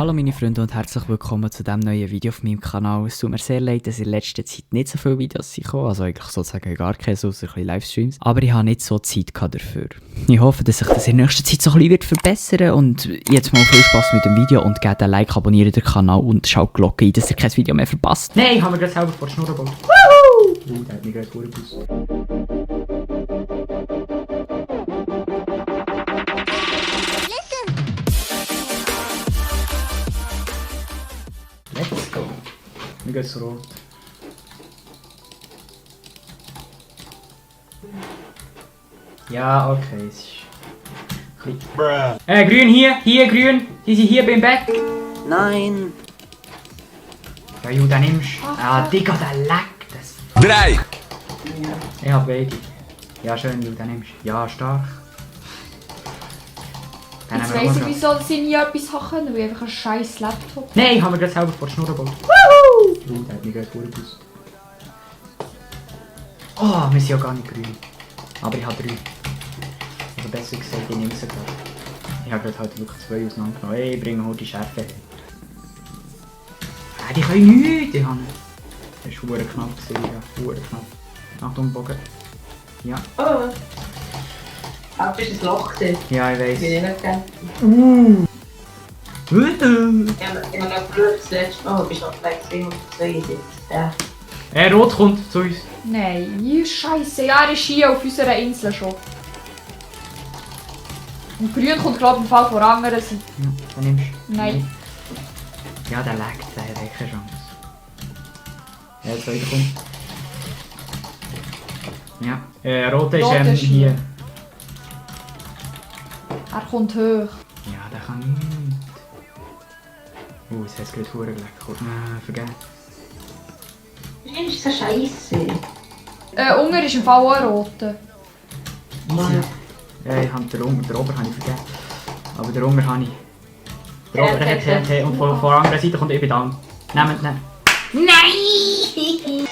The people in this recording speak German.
Hallo meine Freunde und herzlich willkommen zu diesem neuen Video auf meinem Kanal. Es tut mir sehr leid, dass in letzter Zeit nicht so viele Videos kommen, also eigentlich sozusagen gar keine, außer ein bisschen Livestreams. Aber ich habe nicht so Zeit dafür. Ich hoffe, dass sich das in nächster Zeit so ein bisschen verbessern wird und jetzt mal viel Spaß mit dem Video und gebt ein Like, abonniert den Kanal und schaut die Glocke ein, dass ihr kein Video mehr verpasst. Nein, haben wir gerade selber vor der Schnur gebaut. Wuhu! Der hat mich gerade vorgebracht. Let's go. Mir geht's rot. Ja, okay, es ist... grün hier grün. Die sind hier beim Bett. Nein. Ja, Ju, den nimmst du. Ah, Digga, der leckt das. 3! Ich hab beide. Ja, schön, Ju, den nimmst du. Ja, stark. Den Jetzt nehmen wir weiss ich, auch wieso sie nie etwas haben können, weil ich einfach einen scheiß Laptop. Nein, haben wir gerade selber vor der Schnur gebaut. Wuhu! Der hat mich gerade vorgebracht. Oh, wir sind ja gar nicht grün. Aber ich habe 3. Also besser gesagt, ich nehme sie gerade. Ich habe gerade halt wirklich 2 auseinandergenommen. Hey, ich bringe heute die Schärfe. Die können nichts, die haben. Das war verdammt knapp, ja, verdammt knapp. Achtung, Bogen. Ja. Oh. Aber du bist ein Loch gesehen. Ja, ich Ich weiss. bin nicht gern. Ich habe noch früher das letzte Mal, bist du noch bei 372. Ja. Rot kommt zu uns. Nein, scheiße, ja, er ist hier auf unserer Insel schon. Und grün kommt, glaube ich, im Fall von anderen Seite. Ja, den nimmst du. Nein. Ja, der leckt, der hat echt keine Chance. Ja, der zweite kommt. Ja, rote ist Rot ist hier. Er kommt hoch. Ja, der kann nicht. Oh, es hat es gerade verdammt geleckt. Vergessen. Das ist so scheisse. Unger ist im Fall auch ein roter. Mann. Ja, ich habe den Ober habe ich vergessen. Aber den Unger habe ich. Der Ober hat TNT und von der anderen Seite kommt eben dann. Nehmt ihn. Nein!